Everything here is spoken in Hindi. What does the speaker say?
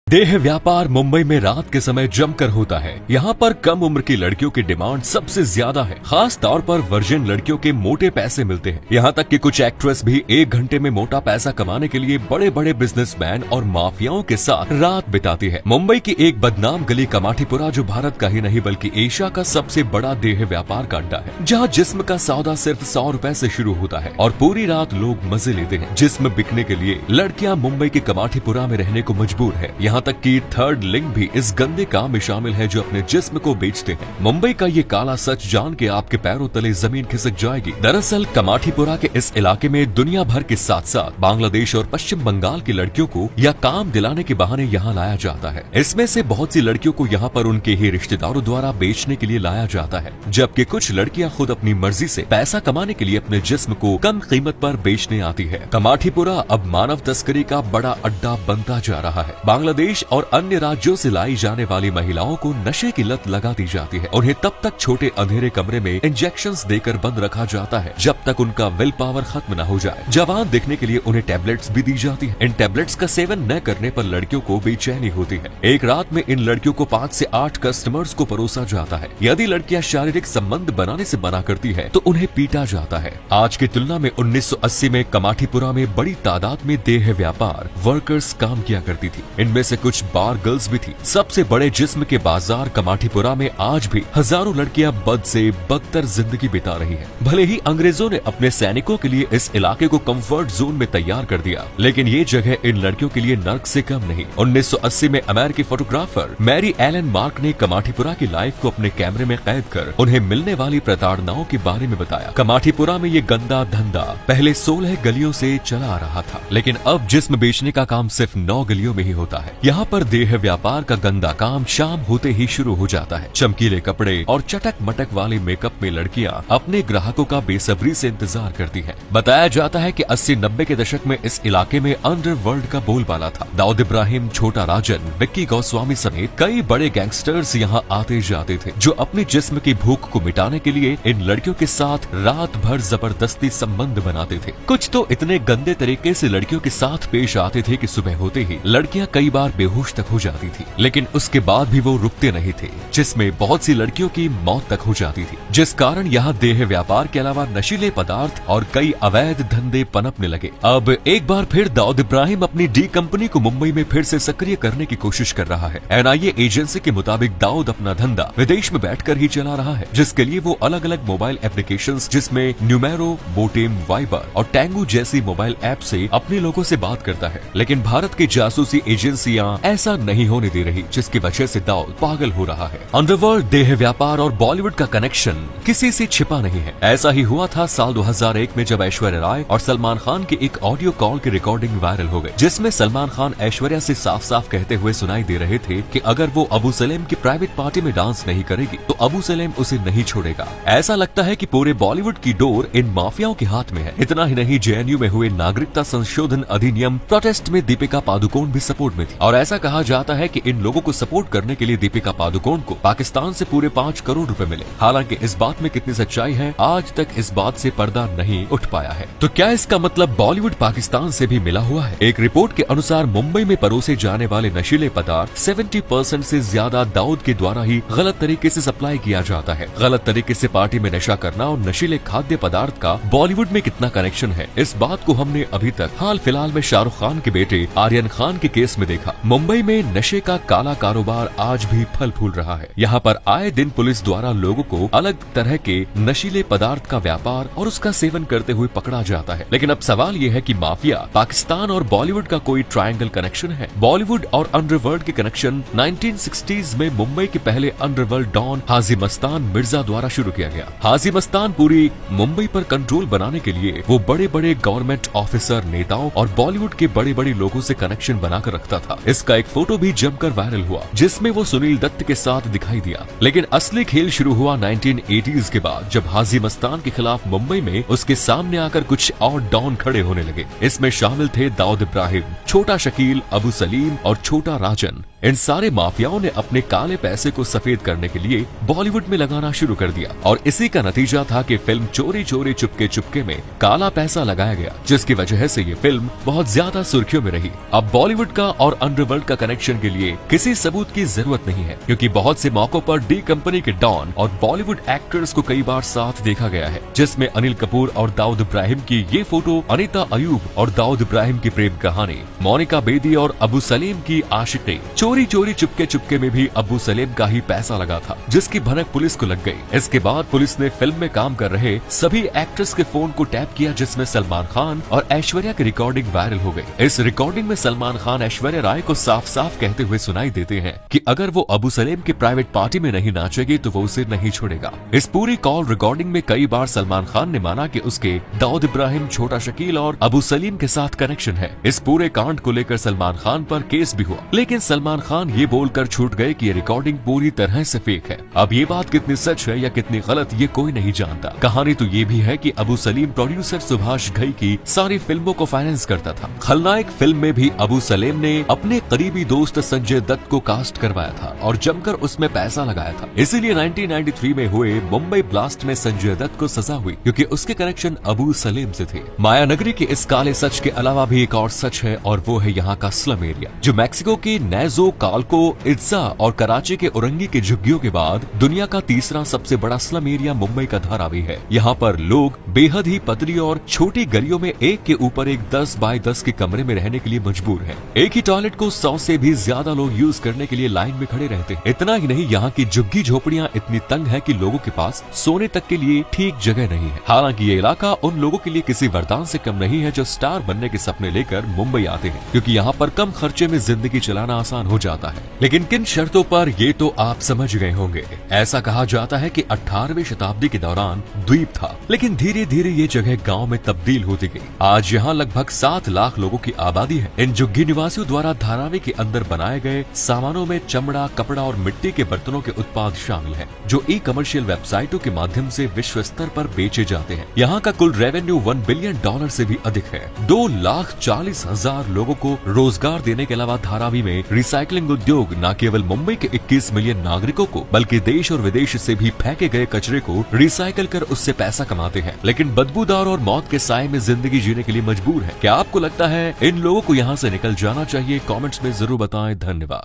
देह व्यापार मुंबई में रात के समय जमकर होता है। यहाँ पर कम उम्र की लड़कियों की डिमांड सबसे ज्यादा है। खास तौर पर वर्जिन लड़कियों के मोटे पैसे मिलते हैं। यहाँ तक कि कुछ एक्ट्रेस भी 1 घंटे में मोटा पैसा कमाने के लिए बड़े बड़े बिजनेसमैन और माफियाओं के साथ रात बिताती है। मुंबई की एक बदनाम गली कमाठीपुरा, जो भारत का ही नहीं बल्कि एशिया का सबसे बड़ा देह व्यापार का अड्डा है, जहाँ जिस्म का सौदा सिर्फ 100 रुपए से शुरू होता है और पूरी रात लोग मजे लेते हैं। जिस्म बिकने के लिए लड़कियाँ मुंबई के कमाठीपुरा में रहने को मजबूर है। यहाँ तक कि थर्ड लिंक भी इस गंदे काम में शामिल है, जो अपने जिस्म को बेचते हैं। मुंबई का ये काला सच जान के आपके पैरों तले जमीन खिसक जाएगी। दरअसल कमाठीपुरा के इस इलाके में दुनिया भर के साथ साथ बांग्लादेश और पश्चिम बंगाल की लड़कियों को या काम दिलाने के बहाने यहाँ लाया जाता है। इसमें से बहुत सी लड़कियों को यहाँ पर उनके ही रिश्तेदारों द्वारा बेचने के लिए लाया जाता है, जबकि कुछ लड़कियाँ खुद अपनी मर्जी से पैसा कमाने के लिए अपने जिस्म को कम कीमत पर बेचने आती है। कमाठीपुरा अब मानव तस्करी का बड़ा अड्डा बनता जा रहा है। बांग्लादेश और अन्य राज्यों से लाई जाने वाली महिलाओं को नशे की लत लगा दी जाती है। उन्हें तब तक छोटे अंधेरे कमरे में इंजेक्शंस देकर बंद रखा जाता है जब तक उनका विल पावर खत्म न हो जाए। जवान दिखने के लिए उन्हें टैबलेट्स भी दी जाती है। इन टैबलेट्स का सेवन न करने पर लड़कियों को बेचैनी होती है। एक रात में इन लड़कियों को 5 से 8 कस्टमर्स को परोसा जाता है। यदि लड़कियां शारीरिक संबंध बनाने से मना करती है तो उन्हें पीटा जाता है। आज की तुलना में 1980 में कमाठीपुरा में बड़ी तादाद में देह व्यापार वर्कर्स काम किया करती थी। इनमें से कुछ बार गर्ल्स भी थी। सबसे बड़े जिस्म के बाजार कमाठीपुरा में आज भी हजारों लड़कियां बद से बदतर जिंदगी बिता रही हैं। भले ही अंग्रेजों ने अपने सैनिकों के लिए इस इलाके को कंफर्ट जोन में तैयार कर दिया, लेकिन ये जगह इन लड़कियों के लिए नर्क से कम नहीं। 1980 में अमेरिकी फोटोग्राफर मैरी एलन मार्क ने कमाठीपुरा की लाइफ को अपने कैमरे में कैद कर उन्हें मिलने वाली प्रताड़नाओं के बारे में बताया। कमाठीपुरा में ये गंदा धंधा पहले 16 गलियों से चला आ रहा था, लेकिन अब जिस्म बेचने का काम सिर्फ 9 गलियों में ही होता है। यहाँ पर देह व्यापार का गंदा काम शाम होते ही शुरू हो जाता है। चमकीले कपड़े और चटक मटक वाले मेकअप में लड़कियां अपने ग्राहकों का बेसब्री से इंतजार करती हैं। बताया जाता है कि 80-90 के दशक में इस इलाके में अंडरवर्ल्ड का बोलबाला था। दाऊद इब्राहिम, छोटा राजन, विक्की गोस्वामी समेत कई बड़े गैंगस्टर्स यहाँ आते जाते थे, जो अपने जिस्म की भूख को मिटाने के लिए इन लड़कियों के साथ रात भर जबरदस्ती संबंध बनाते थे। कुछ तो इतने गंदे तरीके से लड़कियों के साथ पेश आते थे कि सुबह होते ही लड़कियां कई बार बेहोश तक हो जाती थी, लेकिन उसके बाद भी वो रुकते नहीं थे, जिसमें बहुत सी लड़कियों की मौत तक हो जाती थी। जिस कारण यहाँ देह व्यापार के अलावा नशीले पदार्थ और कई अवैध धंधे पनपने लगे। अब एक बार फिर दाऊद इब्राहिम अपनी डी कंपनी को मुंबई में फिर से सक्रिय करने की कोशिश कर रहा है। NIA एजेंसी के मुताबिक दाऊद अपना धंधा विदेश में बैठकर ही चला रहा है, जिसके लिए वो अलग अलग मोबाइल एप्लीकेशंस जिसमें न्यूमेरो, बोटेम, वाइबर और टैंगो जैसी मोबाइल ऐप से अपने लोगों से बात करता है। लेकिन भारत की जासूसी एजेंसियां ऐसा नहीं होने दे रही, जिसकी वजह से दाऊद पागल हो रहा है। अंडरवर्ल्ड, देह व्यापार और बॉलीवुड का कनेक्शन किसी से छिपा नहीं है। ऐसा ही हुआ था साल 2001 में, जब ऐश्वर्या राय और सलमान खान की एक ऑडियो कॉल की रिकॉर्डिंग वायरल हो गई, जिसमें सलमान खान ऐश्वर्या से साफ साफ कहते हुए सुनाई दे रहे थे कि अगर वो अबू सलेम की प्राइवेट पार्टी में डांस नहीं करेगी तो अबू सलेम उसे नहीं छोड़ेगा। ऐसा लगता है कि पूरे बॉलीवुड की डोर इन माफियाओं के हाथ में है। इतना ही नहीं, JNU में हुए नागरिकता संशोधन अधिनियम प्रोटेस्ट में दीपिका पादुकोण भी सपोर्ट में थी, और ऐसा कहा जाता है कि इन लोगों को सपोर्ट करने के लिए दीपिका पादुकोण को पाकिस्तान से पूरे 5 करोड़ रुपए मिले। हालांकि इस बात में कितनी सच्चाई है, आज तक इस बात से पर्दा नहीं उठ पाया है। तो क्या इसका मतलब बॉलीवुड पाकिस्तान से भी मिला हुआ है? एक रिपोर्ट के अनुसार मुंबई में परोसे जाने वाले नशीले पदार्थ 70% से ज्यादा दाऊद के द्वारा ही गलत तरीके से सप्लाई किया जाता है। गलत तरीके से पार्टी में नशा करना और नशीले खाद्य पदार्थ का बॉलीवुड में कितना कनेक्शन है, इस बात को हमने अभी तक हाल फिलहाल में शाहरुख खान के बेटे आर्यन खान के केस में देखा। मुंबई में नशे का काला कारोबार आज भी फल फूल रहा है। यहाँ पर आए दिन पुलिस द्वारा लोगों को अलग तरह के नशीले पदार्थ का व्यापार और उसका सेवन करते हुए पकड़ा जाता है। लेकिन अब सवाल ये है कि माफिया, पाकिस्तान और बॉलीवुड का कोई ट्रायंगल कनेक्शन है? बॉलीवुड और अंडरवर्ल्ड के कनेक्शन 1960s में मुंबई के पहले अंडरवर्ल्ड डॉन हाजी मस्तान मिर्जा द्वारा शुरू किया गया। हाजी मस्तान पूरी मुंबई पर कंट्रोल बनाने के लिए वो बड़े बड़े गवर्नमेंट ऑफिसर, नेताओं और बॉलीवुड के बड़े बड़े लोगों से कनेक्शन बनाकर रखता था। इसका एक फोटो भी जमकर वायरल हुआ, जिसमें वो सुनील दत्त के साथ दिखाई दिया। लेकिन असली खेल शुरू हुआ 1980s के बाद, जब हाजी मस्तान के खिलाफ मुंबई में उसके सामने आकर कुछ और डॉन खड़े होने लगे। इसमें शामिल थे दाऊद इब्राहिम, छोटा शकील, अबू सलीम और छोटा राजन। इन सारे माफियाओं ने अपने काले पैसे को सफेद करने के लिए बॉलीवुड में लगाना शुरू कर दिया और इसी का नतीजा था कि फिल्म चोरी चोरी चुपके चुपके में काला पैसा लगाया गया, जिसकी वजह से ये फिल्म बहुत ज्यादा सुर्खियों में रही। अब बॉलीवुड का और अंडरवर्ल्ड का कनेक्शन के लिए किसी सबूत की जरूरत नहीं है, क्योंकि बहुत से मौकों पर डी कंपनी के डॉन और बॉलीवुड एक्टर्स को कई बार साथ देखा गया है, जिसमें अनिल कपूर और दाऊद इब्राहिम की ये फोटो, अनीता अयूब और दाऊद इब्राहिम की प्रेम कहानी, मोनिका बेदी और अबू सलीम की आशिकी। चोरी चोरी चुपके चुपके में भी अबू सलीम का ही पैसा लगा था, जिसकी भनक पुलिस को लग गई। इसके बाद पुलिस ने फिल्म में काम कर रहे सभी एक्टर्स के फोन को टैप किया, जिसमें सलमान खान और ऐश्वर्या की रिकॉर्डिंग वायरल हो गई। इस रिकॉर्डिंग में सलमान खान ऐश्वर्या राय को साफ साफ कहते हुए सुनाई देते हैं कि अगर वो अबू सलीम की प्राइवेट पार्टी में नहीं नाचेगी तो वो उसे नहीं छोड़ेगा। इस पूरी कॉल रिकॉर्डिंग में कई बार सलमान खान ने माना कि उसके दाऊद इब्राहिम, छोटा शकील और अबू सलीम के साथ कनेक्शन है। इस पूरे कांड को लेकर सलमान खान पर केस भी हुआ, लेकिन सलमान खान ये बोलकर छूट गए कि ये रिकॉर्डिंग पूरी तरह से फेक है। अब ये बात कितनी सच है या कितनी गलत ये कोई नहीं जानता। कहानी तो ये भी है कि अबू सलीम प्रोड्यूसर सुभाष घई की सारी फिल्मों को फाइनेंस करता था। खलनायक फिल्म में भी अबू सलीम ने अपने करीबी दोस्त संजय दत्त को कास्ट करवाया था और जमकर उसमें पैसा लगाया था। इसीलिए 1993 में हुए मुंबई ब्लास्ट में संजय दत्त को सजा हुई, क्योंकि उसके कनेक्शन अबू सलीम से थे। मायानगरी के इस काले सच के अलावा भी एक और सच है, और वो है यहाँ का स्लम एरिया, जो मैक्सिको के नैजो, काल्को, इत्जा और कराची के उरंगी के झुग्गियों के बाद दुनिया का तीसरा सबसे बड़ा स्लम एरिया मुंबई का धारावी है। यहाँ पर लोग बेहद ही पतली और छोटी गलियों में एक के ऊपर एक 10 बाय 10 के कमरे में रहने के लिए मजबूर हैं। एक ही टॉयलेट को 100 से भी ज्यादा लोग यूज करने के लिए लाइन में खड़े रहते हैं। इतना ही नहीं, यहाँ की झुग्गी झोपड़ियाँ इतनी तंग है कि लोगों के पास सोने तक के लिए ठीक जगह नहीं है। हालांकि ये इलाका उन लोगों के लिए किसी वरदान से कम नहीं है जो स्टार बनने के सपने लेकर मुंबई आते हैं, क्योंकि यहाँ पर कम खर्चे में जिंदगी चलाना आसान हो जाता है। लेकिन किन शर्तों पर, ये तो आप समझ गए होंगे। ऐसा कहा जाता है कि 18वीं शताब्दी के दौरान द्वीप था, लेकिन धीरे धीरे ये जगह गांव में तब्दील होती गई। आज यहाँ लगभग 7 लाख लोगों की आबादी है। इन झुग्गी निवासियों द्वारा धारावी के अंदर बनाए गए सामानों में चमड़ा, कपड़ा और मिट्टी के बर्तनों के उत्पाद शामिल हैं, जो ई कमर्शियल वेबसाइटों के माध्यम से विश्व स्तर पर बेचे जाते हैं। यहाँ का कुल रेवेन्यू $1 बिलियन से भी अधिक है। 2,40,000 लोगों को रोजगार देने के अलावा धारावी में रिसाइकलिंग उद्योग न केवल मुंबई के 21 मिलियन नागरिकों को, बल्कि देश और विदेश से भी फेंके गए कचरे को रिसाइकल कर उससे पैसा कमाते हैं, लेकिन बदबूदार और मौत के साए में जिंदगी जीने के लिए मजबूर है। क्या आपको लगता है इन लोगों को यहाँ से निकल जाना चाहिए? कमेंट्स में जरूर बताएं। धन्यवाद।